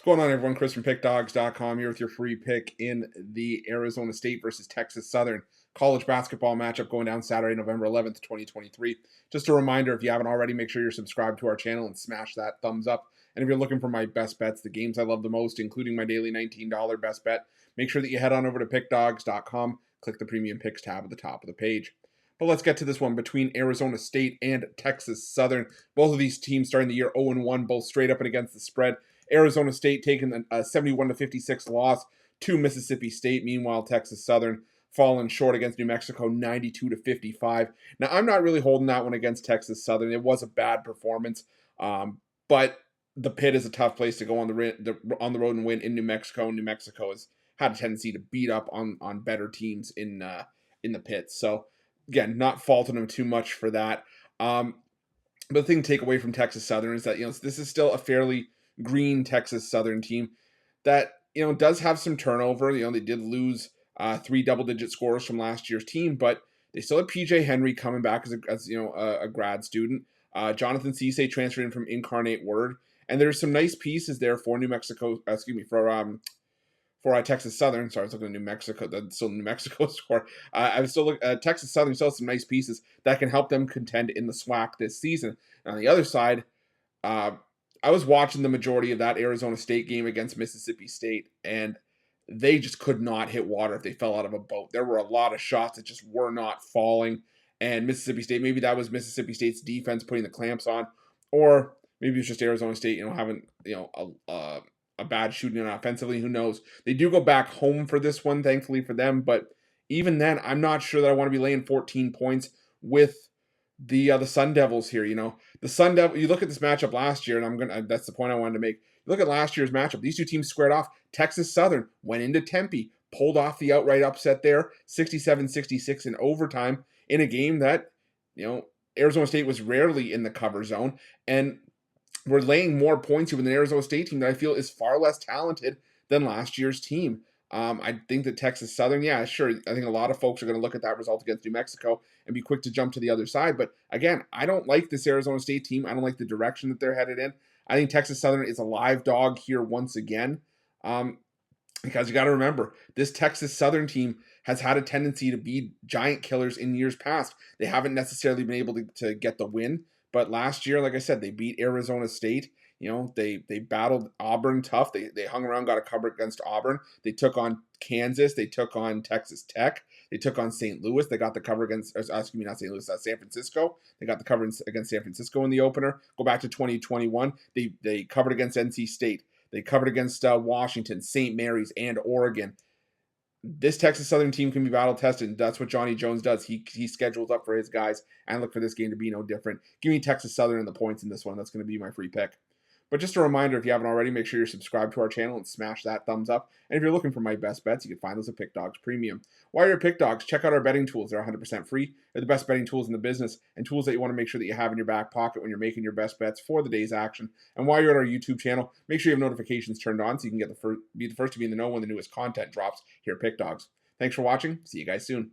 What's going on, everyone? Chris from Pickdawgz.com here with your free pick in the Arizona State versus Texas Southern college basketball matchup going down Saturday, November 11th, 2023. Just a reminder, if you haven't already, make sure you're subscribed to our channel and smash that thumbs up. And if you're looking for my best bets, the games I love the most, including my daily $19 best bet, make sure that you head on over to Pickdawgz.com, click the Premium Picks tab at the top of the page. But let's get to this one between Arizona State and Texas Southern. Both of these teams starting the year 0-1, both straight up and against the spread. Arizona State taking a 71-56 loss to Mississippi State. Meanwhile, Texas Southern falling short against New Mexico 92-55. Now, I'm not really holding that one against Texas Southern. It was a bad performance, but the Pit is a tough place to go on the road and win in New Mexico. New Mexico has had a tendency to beat up on better teams in the Pit. So, again, not faulting them too much for that. But the thing to take away from Texas Southern is that, this is still a fairly green Texas Southern team that, does have some turnover. They did lose 3 double-digit scores from last year's team, but they still have PJ Henry coming back as a grad student. Jonathan Cisse transferred in from Incarnate Word, and there's some nice pieces there for New Mexico. For Texas Southern. Sorry, I was looking at New Mexico. That's still New Mexico score. I was still looking at Texas Southern. Still have some nice pieces that can help them contend in the SWAC this season. And on the other side, I was watching the majority of that Arizona State game against Mississippi State, and they just could not hit water if they fell out of a boat. There were a lot of shots that just were not falling. And Mississippi State, maybe that was Mississippi State's defense putting the clamps on, or maybe it was just Arizona State, having a bad shooting offensively. Who knows? They do go back home for this one, thankfully for them. But even then, I'm not sure that I want to be laying 14 points with the Sundevils here. The Sundevils. You look at this matchup last year, and that's the point I wanted to make. You look at last year's matchup. These two teams squared off. Texas Southern went into Tempe, pulled off the outright upset there, 67-66 in overtime in a game that Arizona State was rarely in the cover zone, and we're laying more points here with an Arizona State team that I feel is far less talented than last year's team. I think that Texas Southern, yeah, sure. I think a lot of folks are going to look at that result against New Mexico and be quick to jump to the other side. But again, I don't like this Arizona State team. I don't like the direction that they're headed in. I think Texas Southern is a live dog here once again. Because you got to remember, this Texas Southern team has had a tendency to be giant killers in years past. They haven't necessarily been able to get the win. But last year, like I said, they beat Arizona State. They battled Auburn tough. They hung around, got a cover against Auburn. They took on Kansas. They took on Texas Tech. They took on St. Louis. They got the cover against, not St. Louis, San Francisco. They got the cover against San Francisco in the opener. Go back to 2021. They covered against NC State. They covered against Washington, St. Mary's, and Oregon. This Texas Southern team can be battle tested, and that's what Johnny Jones does. He schedules up for his guys, and I look for this game to be no different. Give me Texas Southern and the points in this one. That's going to be my free pick. But just a reminder, if you haven't already, make sure you're subscribed to our channel and smash that thumbs up. And if you're looking for my best bets, you can find those at Pick Dawgz Premium. While you're at Pick Dawgz, check out our betting tools. They're 100% free. They're the best betting tools in the business, and tools that you want to make sure that you have in your back pocket when you're making your best bets for the day's action. And while you're at our YouTube channel, make sure you have notifications turned on so you can be the first to be in the know when the newest content drops here at Pick Dawgz. Thanks for watching. See you guys soon.